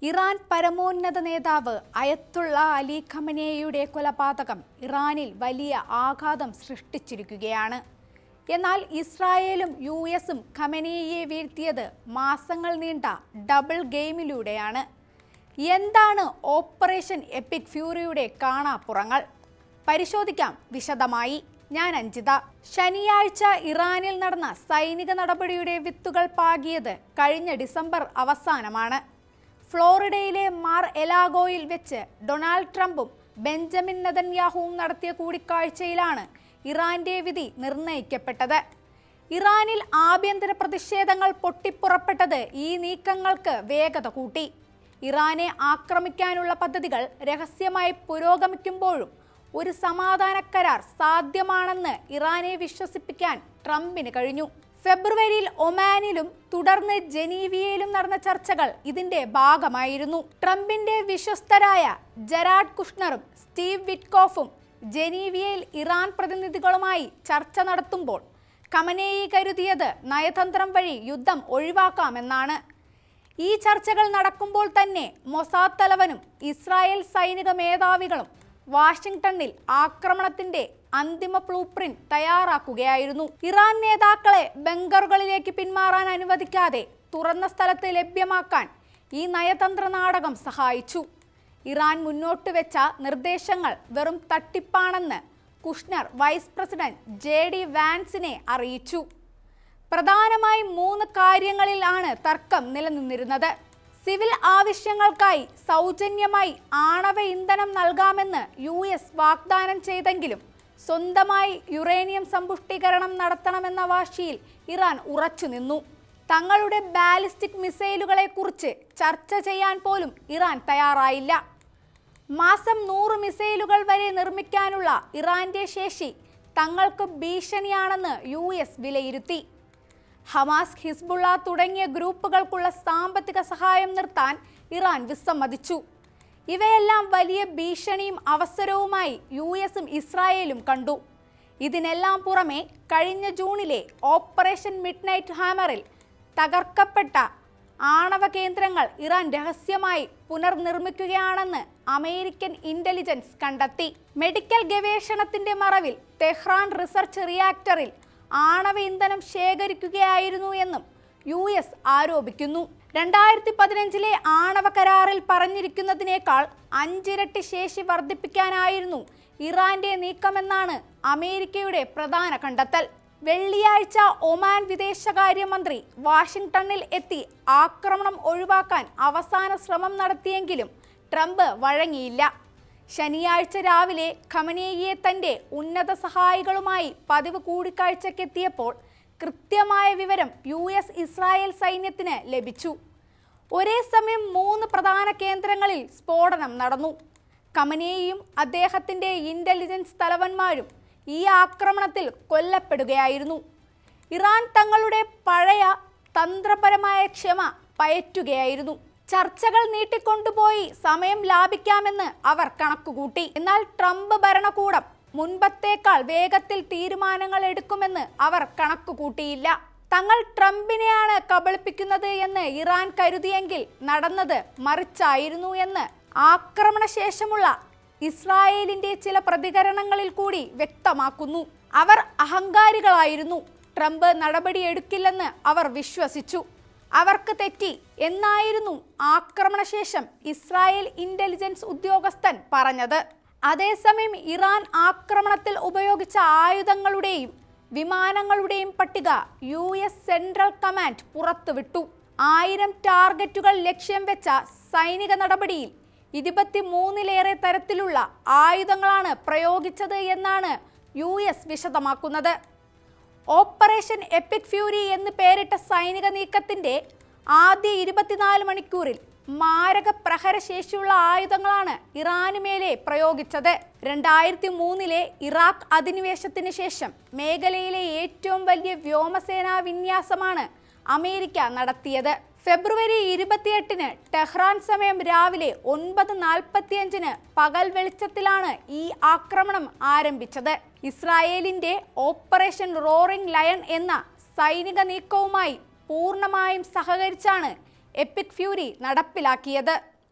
Iran പരമോന്നത നേതാവ് അയത്തുള്ള അലി ഖമനേയിയുടെ കൊലപാതകം ഇറാനിൽ വലിയ ആഘാതം സൃഷ്ടിച്ചിരിക്കുകയാണ്. എന്നാൽ ഇസ്രായേലും യുഎസും ഖമനേയിയെ വീഴ്ത്തിയത് മാസങ്ങൾ നീണ്ട ഡബിൾ ഗെയിമിലൂടെയാണ്. എന്താണ് ഓപ്പറേഷൻ എപ്പിക് ഫ്യൂറിയുടെ കാണാപ്പുറങ്ങൾ? പരിശോധിക്കാം വിശദമായി. ഞാൻ അഞ്ജിത. ശനിയാഴ്ച ഇറാനിൽ നടന്ന സൈനിക നടപടിയുടെ വിത്തുകൾ പാകിയത് കഴിഞ്ഞ ഡിസംബർ അവസാനമാണ്. ഫ്ലോറിഡയിലെ മാർ എലാഗോയിൽ വെച്ച് ഡൊണാൾഡ് ട്രംപും ബെഞ്ചമിൻ നെതന്യാഹുവും നടത്തിയ കൂടിക്കാഴ്ചയിലാണ് ഇറാന്റെ വിധി നിർണയിക്കപ്പെട്ടത്. ഇറാനിൽ ആഭ്യന്തര പ്രതിഷേധങ്ങൾ പൊട്ടിപ്പുറപ്പെട്ടത് ഈ നീക്കങ്ങൾക്ക് വേഗത കൂട്ടി. ഇറാനെ ആക്രമിക്കാനുള്ള പദ്ധതികൾ രഹസ്യമായി പുരോഗമിക്കുമ്പോഴും ഒരു സമാധാന കരാർ സാധ്യമാണെന്ന് ഇറാനെ വിശ്വസിപ്പിക്കാൻ ട്രംപിന് കഴിഞ്ഞു. ഫെബ്രുവരിയിൽ ഒമാനിലും തുടർന്ന് ജനീവയിലും നടന്ന ചർച്ചകൾ ഇതിന്റെ ഭാഗമായിരുന്നു. ട്രംപിന്റെ വിശ്വസ്തരായ ജെറാഡ് കുഷ്ണറും സ്റ്റീവ് വിറ്റ്കോഫും ജനീവയിൽ ഇറാൻ പ്രതിനിധികളുമായി ചർച്ച നടത്തുമ്പോൾ ഖമനേയി കരുതിയത് നയതന്ത്രം വഴി യുദ്ധം ഒഴിവാക്കാമെന്നാണ്. ഈ ചർച്ചകൾ നടക്കുമ്പോൾ തന്നെ മൊസാദ് തലവനും ഇസ്രായേൽ സൈനിക മേധാവികളും വാഷിംഗ്ടണിൽ ആക്രമണത്തിന്റെ അന്തിമ ബ്ലൂ പ്രിന്റ് തയ്യാറാക്കുകയായിരുന്നു. ഇറാൻ നേതാക്കളെ ബങ്കറുകളിലേക്ക് പിന്മാറാൻ അനുവദിക്കാതെ തുറന്ന സ്ഥലത്ത് ലഭ്യമാക്കാൻ ഈ നയതന്ത്ര നാടകം സഹായിച്ചു. ഇറാൻ മുന്നോട്ട് വെച്ച നിർദ്ദേശങ്ങൾ വെറും തട്ടിപ്പാണെന്ന് കുഷ്ണർ വൈസ് പ്രസിഡന്റ് JD വാൻസിനെ അറിയിച്ചു. പ്രധാനമായും 3 കാര്യങ്ങളിൽ ആണ് തർക്കം നിലനിന്നിരുന്നത്. സിവിൽ ആവശ്യങ്ങൾക്കായി സൗജന്യമായി ആണവ ഇന്ധനം നൽകാമെന്ന് US വാഗ്ദാനം ചെയ്തെങ്കിലും സ്വന്തമായി യുറേനിയം സമ്പുഷ്ടീകരണം നടത്തണമെന്ന വാശിയിൽ ഇറാൻ ഉറച്ചുനിന്നു. തങ്ങളുടെ ബാലിസ്റ്റിക് മിസൈലുകളെ കുറിച്ച് ചർച്ച ചെയ്യാൻ പോലും ഇറാൻ തയ്യാറായില്ല. മാസം 100 മിസൈലുകൾ വരെ നിർമ്മിക്കാനുള്ള ഇറാന്റെ ശേഷി തങ്ങൾക്ക് ഭീഷണിയാണെന്ന് US വിലയിരുത്തി. ഹമാസ്, ഹിസ്ബുള്ള തുടങ്ങിയ ഗ്രൂപ്പുകൾക്കുള്ള സാമ്പത്തിക സഹായം നിർത്താൻ ഇറാൻ വിസമ്മതിച്ചു. ഇവയെല്ലാം വലിയ ഭീഷണിയും അവസരവുമായി USഉം ഇസ്രായേലും കണ്ടു. ഇതിനെല്ലാം പുറമെ കഴിഞ്ഞ ജൂണിലെ ഓപ്പറേഷൻ മിഡ്നൈറ്റ് ഹാമറിൽ തകർക്കപ്പെട്ട ആണവ കേന്ദ്രങ്ങൾ ഇറാൻ രഹസ്യമായി പുനർനിർമ്മിക്കുകയാണെന്ന് അമേരിക്കൻ ഇന്റലിജൻസ് കണ്ടെത്തി. മെഡിക്കൽ ഗവേഷണത്തിന്റെ മറവിൽ തെഹ്റാൻ റിസർച്ച് റിയാക്ടറിൽ ആണവ ഇന്ധനം ശേഖരിക്കുകയായിരുന്നു എന്നും US ആരോപിക്കുന്നു. 2015 ആണവ കരാറിൽ പറഞ്ഞിരിക്കുന്നതിനേക്കാൾ 5 ഇരട്ടി ശേഷി വർദ്ധിപ്പിക്കാനായിരുന്നു ഇറാന്റെ നീക്കമെന്നാണ് അമേരിക്കയുടെ പ്രധാന കണ്ടെത്തൽ. വെള്ളിയാഴ്ച ഒമാൻ വിദേശകാര്യമന്ത്രി വാഷിംഗ്ടണിൽ എത്തി ആക്രമണം ഒഴിവാക്കാൻ അവസാന ശ്രമം നടത്തിയെങ്കിലും ട്രംപ് വഴങ്ങിയില്ല. ശനിയാഴ്ച രാവിലെ ഖമനേയിയെ തന്റെ ഉന്നത സഹായികളുമായി പതിവ് കൂടിക്കാഴ്ചക്കെത്തിയപ്പോൾ കൃത്യമായ വിവരം US ഇസ്രായേൽ സൈന്യത്തിന് ലഭിച്ചു. ഒരേ സമയം 3 പ്രധാന കേന്ദ്രങ്ങളിൽ സ്ഫോടനം നടന്നു. ഖമനേയിയും അദ്ദേഹത്തിന്റെ ഇന്റലിജൻസ് തലവന്മാരും ഈ ആക്രമണത്തിൽ കൊല്ലപ്പെടുകയായിരുന്നു. ഇറാൻ തങ്ങളുടെ പഴയ തന്ത്രപരമായ ക്ഷമ പയറ്റുകയായിരുന്നു. ചർച്ചകൾ നീട്ടിക്കൊണ്ടുപോയി സമയം ലാഭിക്കാമെന്ന് അവർ കണക്കുകൂട്ടി. എന്നാൽ ട്രംപ് ഭരണകൂടം മുൻപത്തേക്കാൾ വേഗത്തിൽ തീരുമാനങ്ങൾ എടുക്കുമെന്ന് അവർ കണക്കുകൂട്ടിയില്ല. തങ്ങൾ ട്രംപിനെയാണ് കബളിപ്പിക്കുന്നത് എന്ന് ഇറാൻ കരുതിയെങ്കിൽ നടന്നത് മറിച്ചായിരുന്നു എന്ന് ആക്രമണശേഷമുള്ള ഇസ്രായേലിന്റെ ചില പ്രതികരണങ്ങളിൽ കൂടി വ്യക്തമാക്കുന്നു. അവർ അഹങ്കാരികളായിരുന്നു. ട്രംപ് നടപടിയെടുക്കില്ലെന്ന് അവർ വിശ്വസിച്ചു. അവർക്ക് തെറ്റി എന്നായിരുന്നു ആക്രമണശേഷം ഇസ്രായേൽ ഇന്റലിജൻസ് ഉദ്യോഗസ്ഥൻ പറഞ്ഞത്. അതേസമയം ഇറാൻ ആക്രമണത്തിൽ ഉപയോഗിച്ച ആയുധങ്ങളുടെയും വിമാനങ്ങളുടെയും പട്ടിക US സെൻട്രൽ കമാൻഡ് പുറത്തുവിട്ടു. 1000 ടാർഗറ്റുകൾ ലക്ഷ്യം വെച്ച സൈനിക നടപടിയിൽ 23-ലേറെ തരത്തിലുള്ള ആയുധങ്ങളാണ് പ്രയോഗിച്ചത് എന്നാണ് US വിശദമാക്കുന്നത്. ഓപ്പറേഷൻ എപ്പിക് ഫ്യൂരി എന്ന് പേരിട്ട സൈനിക നീക്കത്തിന്റെ ആദ്യ 24 മണിക്കൂറിൽ മാരക പ്രഹരശേഷിയുള്ള ആയുധങ്ങളാണ് ഇറാന് മേലെ പ്രയോഗിച്ചത്. 2003 ഇറാഖ് അധിനിവേശത്തിന് ശേഷം മേഖലയിലെ ഏറ്റവും വലിയ വ്യോമസേനാ വിന്യാസമാണ് അമേരിക്ക നടത്തിയത്. ഫെബ്രുവരി 28 ടെഹ്റാൻ സമയം രാവിലെ 9:45 പകൽ വെളിച്ചത്തിലാണ് ഈ ആക്രമണം ആരംഭിച്ചത്. ഇസ്രായേലിന്റെ ഓപ്പറേഷൻ റോറിംഗ് ലയൺ എന്ന സൈനിക നീക്കവുമായി പൂർണ്ണമായും സഹകരിച്ചാണ് എപ്പിക് ഫ്യൂരി നടപ്പിലാക്കിയത്.